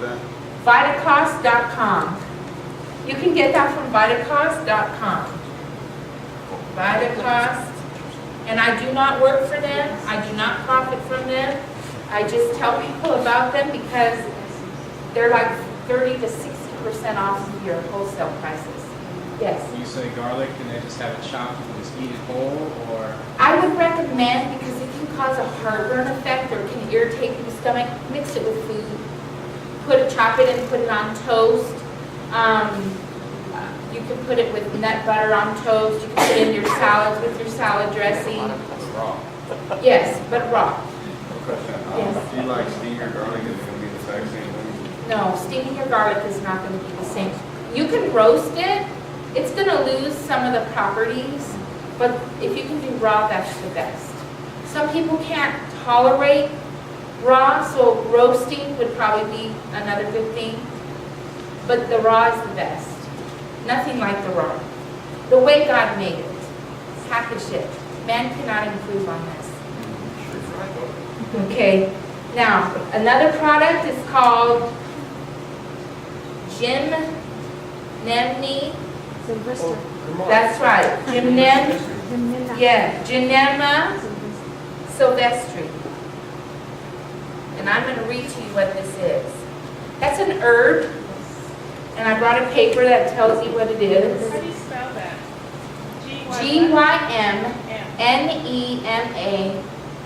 that? Vitacost.com. You can get that from Vitacost.com. Vitacost. And I do not work for them. I do not profit from them. I just tell people about them because they're like 30 to 60% off of your wholesale prices. Yes? When you say garlic, can they just have it chopped and just eat it whole, or? I would recommend, because it can cause a heartburn effect or can irritate people's stomach, mix it with food. Chop it and put it on toast. You can put it with nut butter on toast. You can put it in your salads with your salad dressing. Raw. Yes, but raw. Question. Yes. Do you like steam your garlic? Is it going to be the exact same thing? No, steaming your garlic is not going to be the same. You can roast it. It's going to lose some of the properties, but if you can do raw, that's the best. Some people can't tolerate raw, so roasting would probably be another good thing. But the raw is the best. Nothing like the raw. The way God made it. Packaged it. Man cannot improve on this. Okay. Now, another product is called Gymnemni. That's right. Gymnema sylvestri. And I'm going to read to you what this is. That's an herb, and I brought a paper that tells you what it is. How do you spell that? Gymnema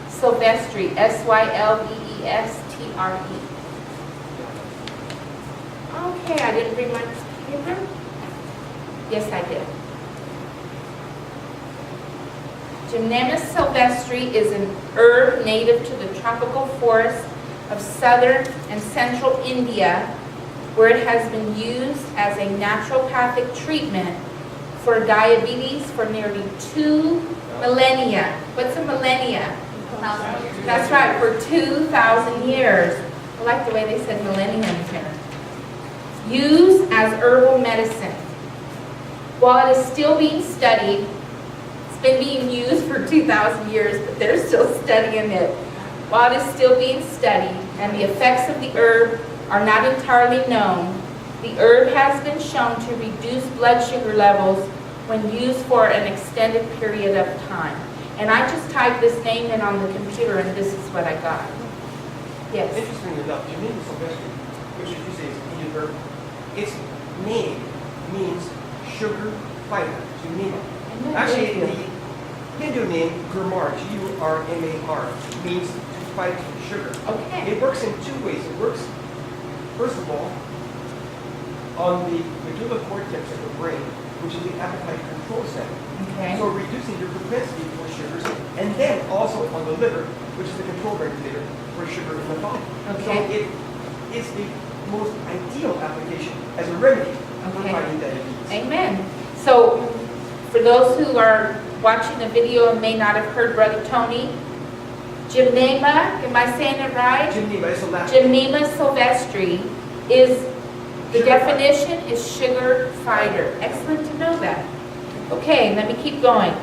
sylvestri, Sylvestre. Okay, I didn't bring my paper. Yes, I did. Gymnema sylvestri is an herb native to the tropical forests of southern and central India, where it has been used as a naturopathic treatment for diabetes for nearly 2 millennia. What's a millennia? That's right, for 2,000 years. I like the way they said millennium here. Used as herbal medicine. While it is still being studied, it's been being used for 2,000 years, but they're still studying it. While it is still being studied and the effects of the herb are not entirely known, the herb has been shown to reduce blood sugar levels when used for an extended period of time. And I just typed this name in on the computer and this is what I got. Yes? Interestingly enough, Gymnema sylvestri, which as you say is an Indian herb, its name means sugar fighter, Gymnema. Actually, the Hindu name, Gurmar, G-U-R-M-A-R, means to fight sugar. Okay. It works in two ways. It works, first of all, on the medulla cortex of the brain, which is the appetite control center. Okay. So reducing your propensity for sugars, and then also on the liver, which is the control regulator for sugar in the body. Okay. So it is the most ideal application as a remedy for Okay. fighting diabetes. Amen. So, for those who are watching the video and may not have heard Brother Tony, Gymnema, am I saying it right? Gymnema is a Latin. Gymnema sylvestri is, the Sugar definition is sugar fighter. Excellent to know that. Okay, let me keep going.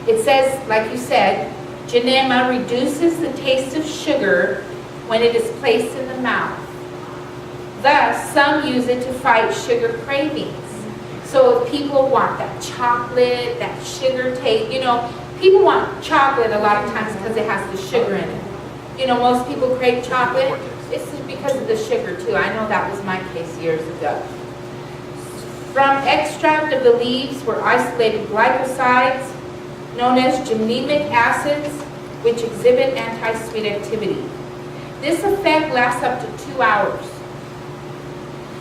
It says, like you said, Gymnema reduces the taste of sugar when it is placed in the mouth. Thus, some use it to fight sugar cravings. So if people want that chocolate, that sugar taste, people want chocolate a lot of times because it has the sugar in it. Most people crave chocolate. It's because of the sugar too. I know that was my case years ago. From extract of the leaves were isolated glycosides known as gymnemic acids, which exhibit anti-sweet activity. This effect lasts up to 2 hours.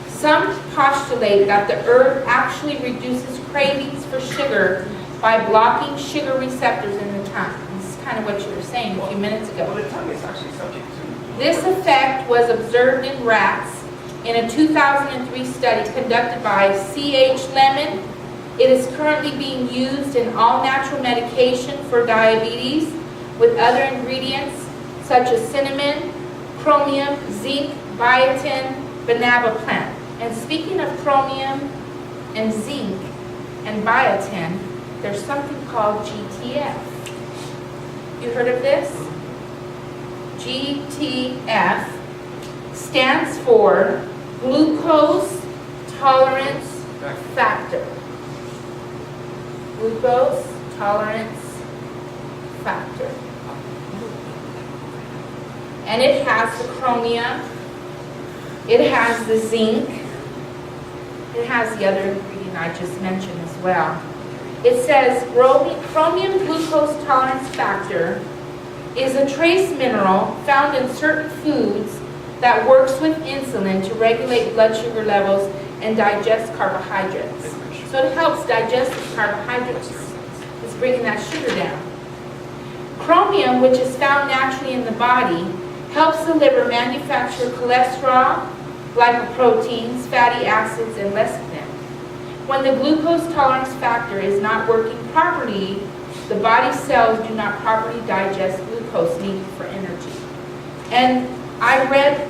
Some postulate that the herb actually reduces cravings for sugar by blocking sugar receptors in the tongue. This is kind of what you were saying a few minutes ago. Well, the tongue is actually subject to... This effect was observed in rats in a 2003 study conducted by C.H. Lemon. It is currently being used in all natural medication for diabetes with other ingredients such as cinnamon, chromium, zinc, biotin, banaba plant. And speaking of chromium and zinc and biotin, there's something called GTF. You heard of this? GTF stands for glucose tolerance factor. Glucose tolerance factor. And it has the chromium, it has the zinc, it has the other ingredient I just mentioned as well. It says chromium glucose tolerance factor is a trace mineral found in certain foods that works with insulin to regulate blood sugar levels and digest carbohydrates. So it helps digest the carbohydrates. It's bringing that sugar down. Chromium, which is found naturally in the body, helps the liver manufacture cholesterol, glycoproteins, fatty acids, and lecithin. When the glucose tolerance factor is not working properly, the body cells do not properly digest glucose needed for energy. And I read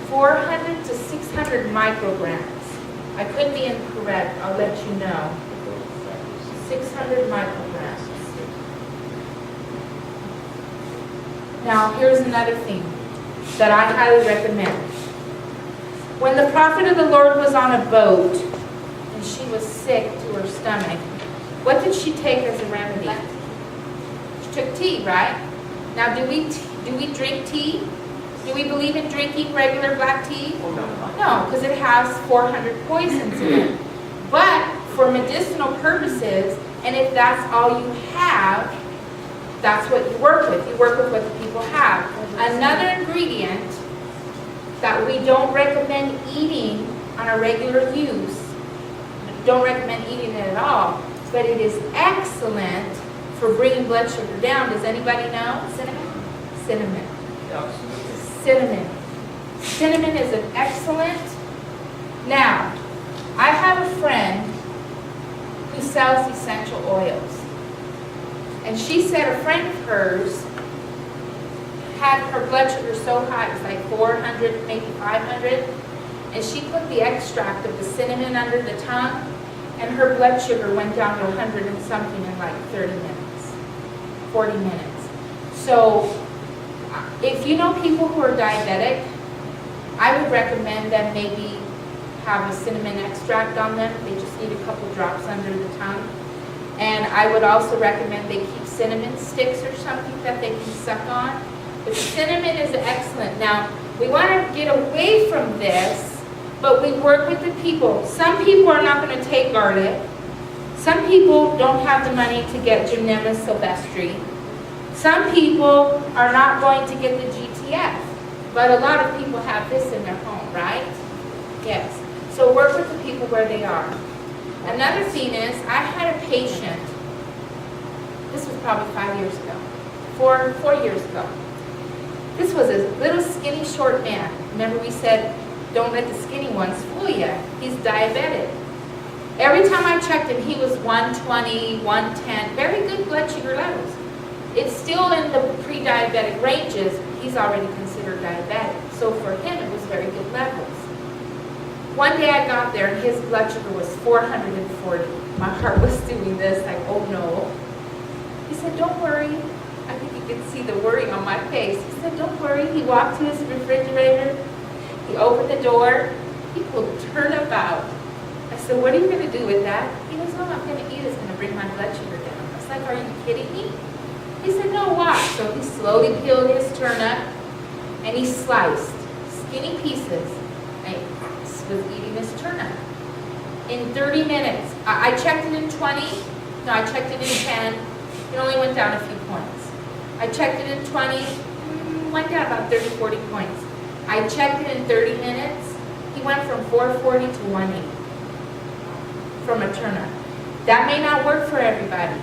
400 to 600 micrograms. I could be incorrect, I'll let you know. 600 micrograms. Now, here's another thing that I highly recommend. When the prophet of the Lord was on a boat and she was sick to her stomach, what did she take as a remedy? She took tea, right? Now, do we drink tea? Do we believe in drinking regular black tea? No, because it has 400 poisons in it. But for medicinal purposes, and if that's all you have, that's what you work with. You work with what the people have. Another ingredient that we don't recommend eating on a regular use, don't recommend eating it at all, but it is excellent for bringing blood sugar down. Does anybody know? Cinnamon? Cinnamon. Cinnamon. Cinnamon is an excellent. Now, I have a friend who sells essential oils. And she said a friend of hers had her blood sugar so high, it was like 400, maybe 500. And she put the extract of the cinnamon under the tongue, and her blood sugar went down to 100 and something in like 30 minutes, 40 minutes. So if you know people who are diabetic, I would recommend them maybe have a cinnamon extract on them. They just need a couple drops under the tongue. And I would also recommend they keep cinnamon sticks or something that they can suck on. But cinnamon is excellent. Now, we want to get away from this, but we work with the people. Some people are not going to take garlic. Some people don't have the money to get Gymnema sylvestri. Some people are not going to get the GTF. But a lot of people have this in their home, right? Yes. So work with the people where they are. Another thing is, I had a patient, this was probably 5 years ago, four years ago. This was a little skinny short man. Remember we said, don't let the skinny ones fool you. He's diabetic. Every time I checked him, he was 120, 110, very good blood sugar levels. It's still in the pre-diabetic ranges. He's already considered diabetic. So for him, it was very good levels. One day I got there and his blood sugar was 440. My heart was doing this, like, oh no. He said, don't worry. I think you can see the worry on my face. He said, don't worry. He walked to his refrigerator. He opened the door. He pulled turnip out. I said, what are you going to do with that? He goes, oh, I'm going to eat it. It's going to bring my blood sugar down. I was like, are you kidding me? He said, no, watch. So he slowly peeled his turnip and he sliced skinny pieces. Was eating this turnip. In 30 minutes, I checked it in 20, no, I checked it in 10, it only went down a few points. I checked it in 20, went down about 30, 40 points. I checked it in 30 minutes, he went from 440 to 180 from a turnip. That may not work for everybody,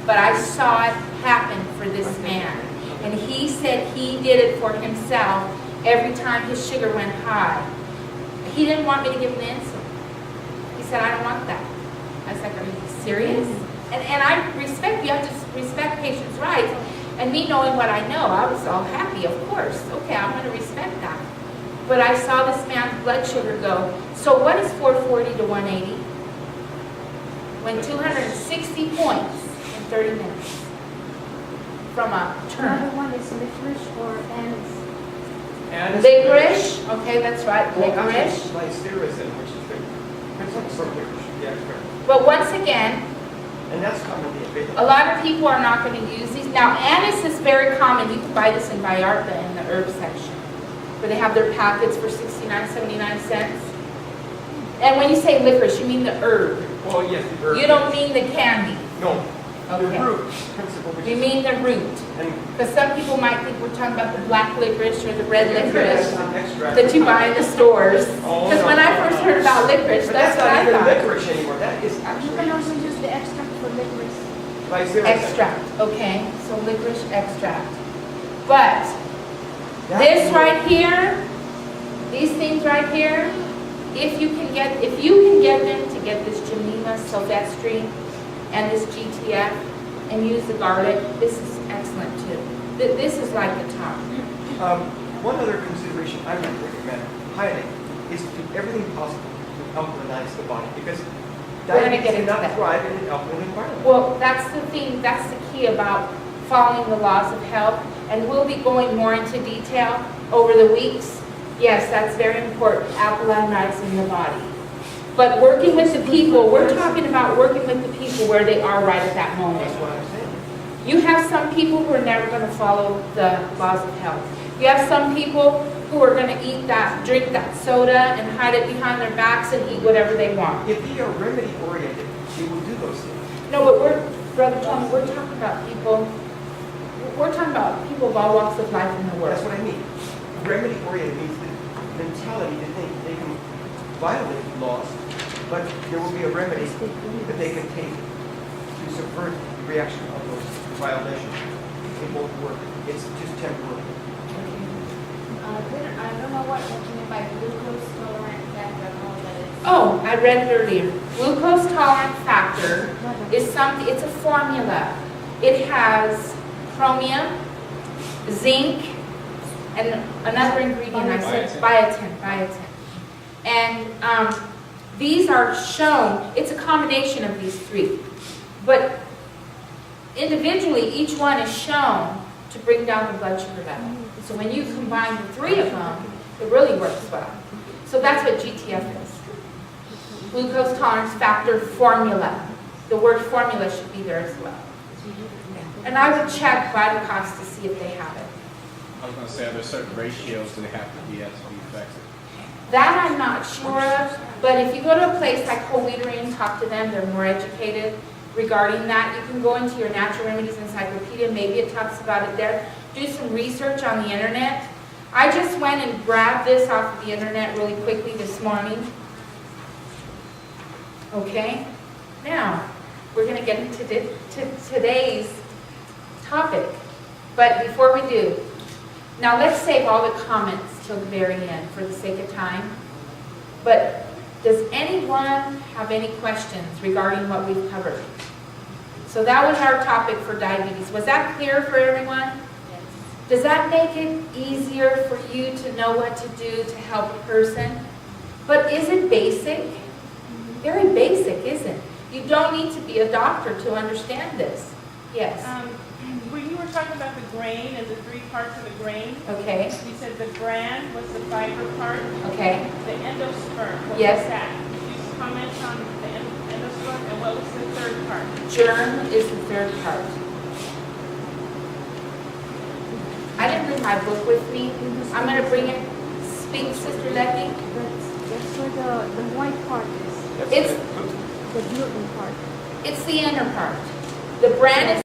but I saw it happen for this man. And he said he did it for himself every time his sugar went high. He didn't want me to give him the insulin. He said, I don't want that. I was like, are you serious? And I respect, you have to respect patients' rights. And me knowing what I know, I was all happy, of course. Okay, I'm going to respect that. But I saw this man's blood sugar go. So what is 440 to 180? Went 260 points in 30 minutes from a Another turnip. one is licorice or anise. And Licorice, okay, that's right, licorice. Glycyrrhizin, which is the principle from licorice, the extract. But once again, And that's commonly available. a lot of people are not going to use these. Now, anise is very common. You can buy this in Vallarta in the herb section, where they have their packets for 69.79 cents. And when you say licorice, you mean the herb. Oh, yes, the herb. You don't mean the candy. No, the Okay. root principle, which You is. mean the root. And Because some people might think we're talking about the black licorice or the red licorice extract. that you buy in the stores. Oh, Because no. when I first heard about licorice, But that's that's what not I even thought. licorice anymore. That is You can actually also use the extract for licorice. glycyrrhizin. Extract, okay, so licorice extract. But That this is- right here, these things right here, if you can get them to get this Jemima sylvestre and this GTF and use the garlic, this is excellent too. This is like the top. One other consideration I would recommend highly is to do everything possible to alkalinize the body because We're gonna diabetes get into cannot that. thrive in an alkaline environment. Well, that's the thing, that's the key about following the laws of health, and we'll be going more into detail over the weeks. Yes, that's very important, alkalinizing the body. But working with the people, we're talking about working with the people where they are right at that moment. That's what I'm saying. You have some people who are never going to follow the laws of health. You have some people who are going to drink that soda and hide it behind their backs and eat whatever they want. If they are remedy oriented, they will do those things. No, but Brother Tom, we're talking about people of all walks of life in the That's world. what I mean. Remedy oriented means the mentality to think they can violate laws, but there will be a remedy that they can take to subvert the reaction of those violations. It won't work. It's just temporary. I don't know what you mean by glucose tolerant factor. I don't know what that is. Oh, I read it earlier. Glucose tolerant factor is something, it's a formula. It has chromium, zinc, and another ingredient I said, biotin. And these are shown, it's a combination of these three. But individually, each one is shown to bring down the blood sugar level. So when you combine the three of them, it really works well. So that's what GTF is. Glucose tolerance factor formula. The word formula should be there as well. And I would check Vitacost to see if they have it. I was going to say, are there certain ratios that they have to be at to be effective? That I'm not sure of, but if you go to a place like Whole Wheatery and talk to them, they're more educated regarding that. You can go into your Natural Remedies Encyclopedia, maybe it talks about it there. Do some research on the internet. I just went and grabbed this off of the internet really quickly this morning. Okay, now we're going to get into today's topic. But before we do, now let's save all the comments till the very end for the sake of time. But does anyone have any questions regarding what we've covered? So that was our topic for diabetes. Was that clear for everyone? Yes. Does that make it easier for you to know what to do to help a person? But is it basic? Very basic, isn't it? You don't need to be a doctor to understand this. Yes. When you were talking about the grain and the three parts of the grain, Okay. you said the bran was the fiber part, Okay. the endosperm, what Yes. was that? Could you comment on the endosperm and what was the third part? Germ is the third part. I didn't bring my book with me. I'm going to bring it. Speak, Sister Letty. That's where the white part is. It's The gluten part. It's the inner part. The bran is